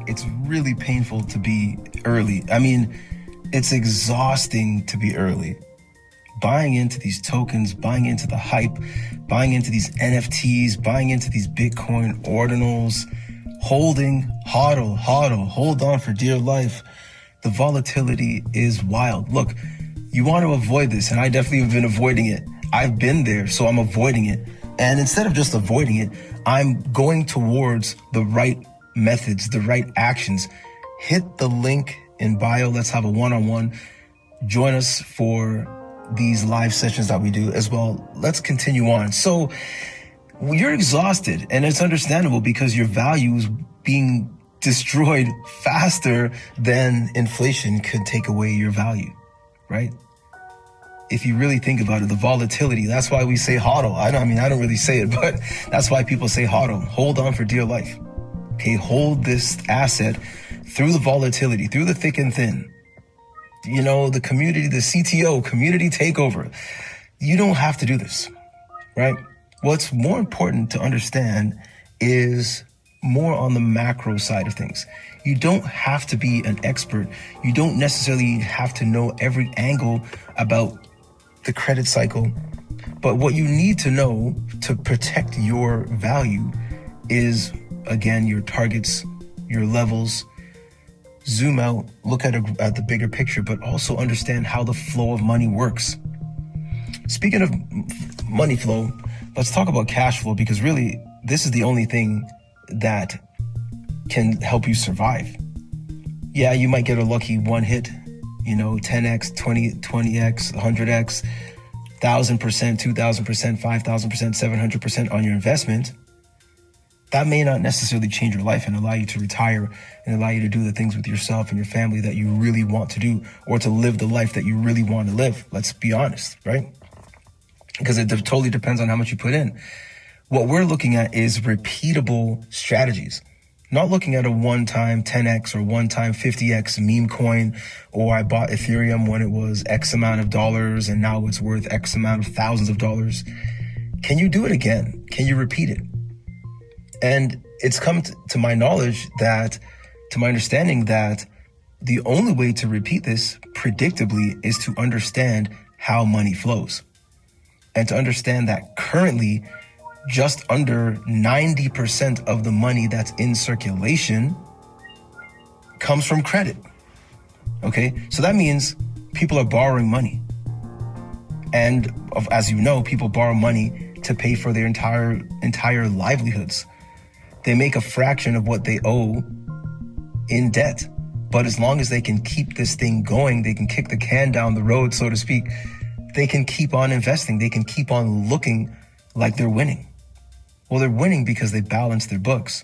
it's really painful to be early. I mean, it's exhausting to be early. Buying into these tokens, buying into the hype, buying into these NFTs, buying into these Bitcoin ordinals, holding, hodl, hold on for dear life. The volatility is wild. Look, you want to avoid this, and I definitely have been avoiding it. I've been there, so I'm avoiding it. And instead of just avoiding it, I'm going towards the right methods, the right actions. Hit the link in bio. Let's have a one-on-one. Join us for these live sessions that we do as well. Let's continue on. So you're exhausted, and it's understandable because your value is being destroyed faster than inflation could take away your value, right? If you really think about it, the volatility, that's why we say hodl. I don't really say it, but that's why people say hodl. Hold on for dear life. Okay, hold this asset through the volatility, through the thick and thin. You know, the community, the CTO, community takeover. You don't have to do this, right? What's more important to understand is more on the macro side of things. You don't have to be an expert. You don't necessarily have to know every angle about the credit cycle. But what you need to know to protect your value is, again, your targets, your levels. Zoom out, look at the bigger picture, but also understand how the flow of money works. Speaking of money flow, let's talk about cash flow, because really, this is the only thing that can help you survive. Yeah, you might get a lucky one hit, 10x, 20x, 100x, 1,000%, 2,000%, 5,000%, 700% on your investment. That may not necessarily change your life and allow you to retire and allow you to do the things with yourself and your family that you really want to do, or to live the life that you really want to live. Let's be honest, right? Because it totally depends on how much you put in. What we're looking at is repeatable strategies, not looking at a one-time 10x or one-time 50x meme coin, or I bought Ethereum when it was X amount of dollars and now it's worth X amount of thousands of dollars. Can you do it again? Can you repeat it? And it's come to my knowledge that, to my understanding, that the only way to repeat this predictably is to understand how money flows. And to understand that currently, just under 90% of the money that's in circulation comes from credit. Okay, so that means people are borrowing money. And as you know, people borrow money to pay for their entire livelihoods. They make a fraction of what they owe in debt. But as long as they can keep this thing going, they can kick the can down the road, so to speak, they can keep on investing. They can keep on looking like they're winning. Well, they're winning because they balance their books.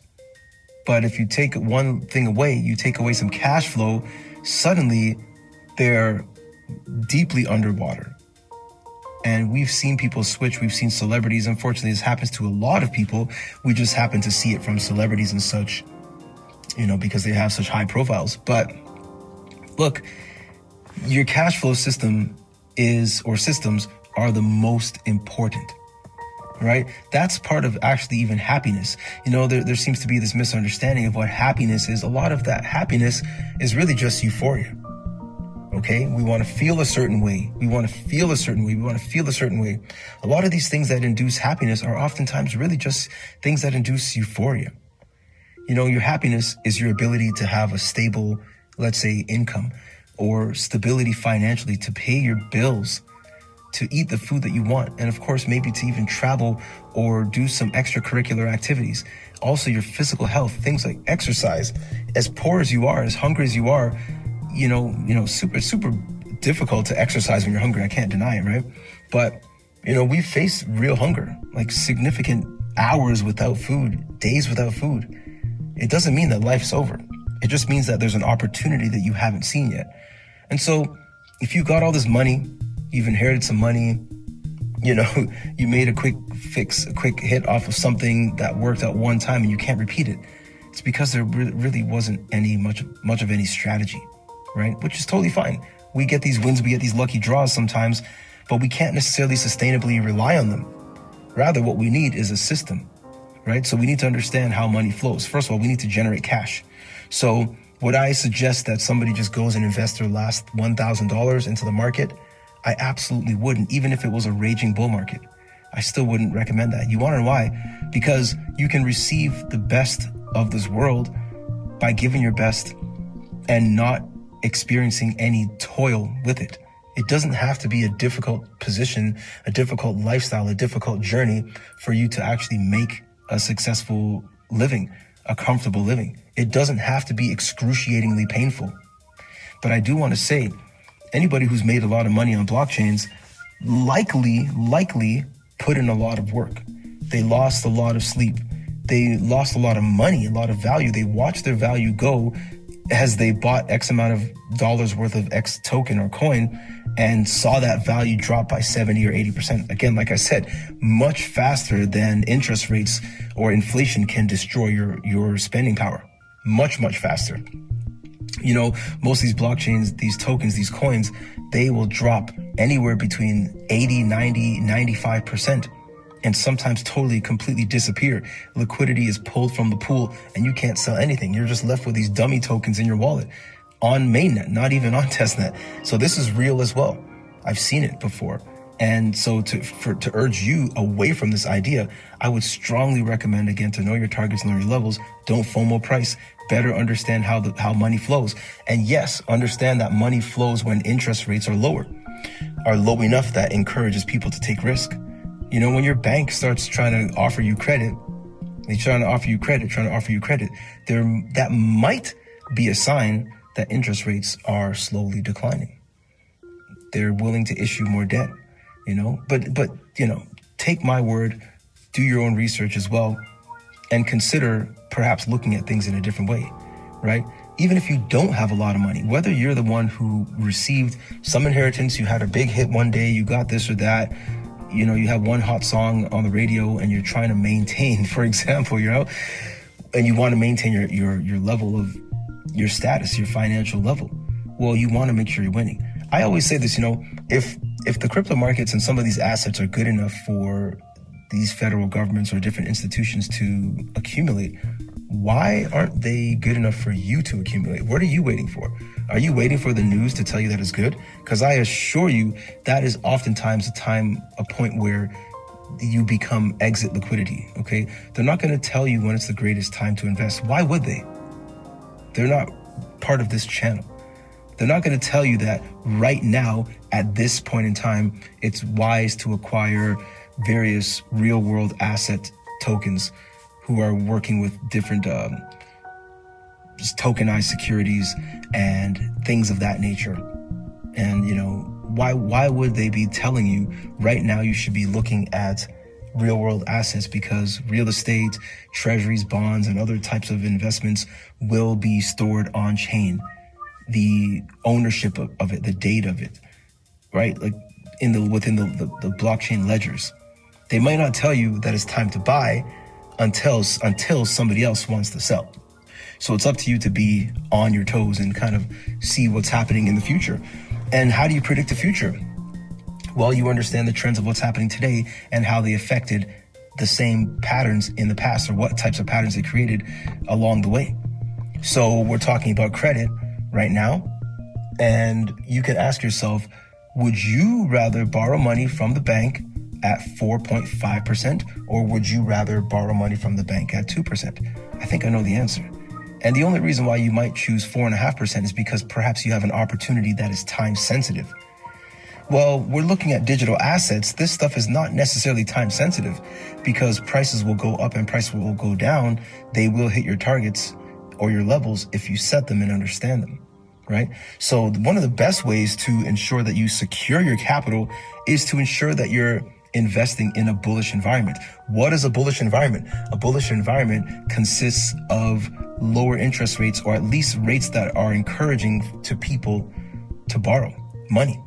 But if you take one thing away, you take away some cash flow, suddenly they're deeply underwater. And we've seen people switch. We've seen celebrities. Unfortunately, this happens to a lot of people. We just happen to see it from celebrities and such, because they have such high profiles. But look, your cash flow system systems are the most important, right? That's part of actually even happiness. There seems to be this misunderstanding of what happiness is. A lot of that happiness is really just euphoria. Okay, we want to feel a certain way. We want to feel a certain way. We want to feel a certain way. A lot of these things that induce happiness are oftentimes really just things that induce euphoria. Your happiness is your ability to have a stable, let's say, income, or stability financially to pay your bills, to eat the food that you want, and of course, maybe to even travel or do some extracurricular activities. Also, your physical health, things like exercise. As poor as you are, as hungry as you are, super difficult to exercise when you're hungry. I can't deny it, right? But, we face real hunger, like significant hours without food, days without food. It doesn't mean that life's over. It just means that there's an opportunity that you haven't seen yet. And so if you got all this money, you've inherited some money, you made a quick fix, a quick hit off of something that worked out one time and you can't repeat it. It's because there really wasn't much of any strategy. Right? Which is totally fine. We get these wins, we get these lucky draws sometimes, but we can't necessarily sustainably rely on them. Rather, what we need is a system, right? So we need to understand how money flows. First of all, we need to generate cash. So would I suggest that somebody just goes and invests their last $1,000 into the market? I absolutely wouldn't, even if it was a raging bull market. I still wouldn't recommend that. You want to know why? Because you can receive the best of this world by giving your best and not experiencing any toil with it. It doesn't have to be a difficult position, a difficult lifestyle, a difficult journey for you to actually make a successful living, a comfortable living. It doesn't have to be excruciatingly painful. But I do want to say, anybody who's made a lot of money on blockchains likely put in a lot of work. They lost a lot of sleep. They lost a lot of money, a lot of value. They watched their value go as they bought X amount of dollars worth of X token or coin and saw that value drop by 70 or 80%. Again, like I said, much faster than interest rates or inflation can destroy your spending power. Much faster. You know, most of these blockchains, these tokens, these coins, they will drop anywhere between 80, 90, 95%. And sometimes totally, completely disappear. Liquidity is pulled from the pool and you can't sell anything. You're just left with these dummy tokens in your wallet on mainnet, not even on testnet. So this is real as well. I've seen it before. And so to urge you away from this idea, I would strongly recommend, again, to know your targets, know your levels. Don't FOMO price. Better understand how money flows. And yes, understand that money flows when interest rates are low enough that encourages people to take risk. You know, when your bank starts trying to offer you credit, that might be a sign that interest rates are slowly declining. They're willing to issue more debt, you know, but, you know, take my word, do your own research as well, and consider perhaps looking at things in a different way, right? Even if you don't have a lot of money, whether you're the one who received some inheritance, you had a big hit one day, you got this or that, you know, you have one hot song on the radio and you're trying to maintain, for example, you know, and you want to maintain your level of your status, your financial level. Well, you want to make sure you're winning. I always say this, you know, if the crypto markets and some of these assets are good enough for these federal governments or different institutions to accumulate, why aren't they good enough for you to accumulate? What are you waiting for? Are you waiting for the news to tell you that it's good? Because I assure you that is oftentimes a point where you become exit liquidity, okay? They're not going to tell you when it's the greatest time to invest. Why would they? They're not part of this channel. They're not going to tell you that right now, at this point in time, it's wise to acquire various real world asset tokens who are working with different just tokenized securities and things of that nature. And, you know, why would they be telling you right now you should be looking at real world assets? Because real estate, treasuries, bonds, and other types of investments will be stored on chain. The ownership of it, the date of it, right? Like within the blockchain ledgers. They might not tell you that it's time to buy until somebody else wants to sell. So it's up to you to be on your toes and kind of see what's happening in the future. And how do you predict the future? Well, you understand the trends of what's happening today and how they affected the same patterns in the past, or what types of patterns they created along the way. So we're talking about credit right now. And you can ask yourself, would you rather borrow money from the bank at 4.5%, or would you rather borrow money from the bank at 2%? I think I know the answer. And the only reason why you might choose 4.5% is because perhaps you have an opportunity that is time sensitive. Well, we're looking at digital assets. This stuff is not necessarily time sensitive because prices will go up and prices will go down. They will hit your targets or your levels if you set them and understand them, right? So one of the best ways to ensure that you secure your capital is to ensure that you're investing in a bullish environment. What is a bullish environment? A bullish environment consists of lower interest rates, or at least rates that are encouraging to people to borrow money.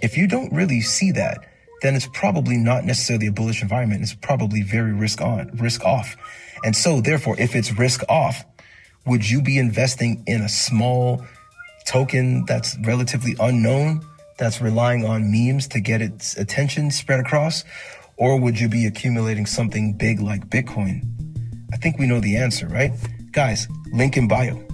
If you don't really see that, then it's probably not necessarily a bullish environment. It's probably very risk off. And so therefore, if it's risk off, would you be investing in a small token that's relatively unknown, that's relying on memes to get its attention spread across? Or would you be accumulating something big like Bitcoin? I think we know the answer, right? Guys, link in bio.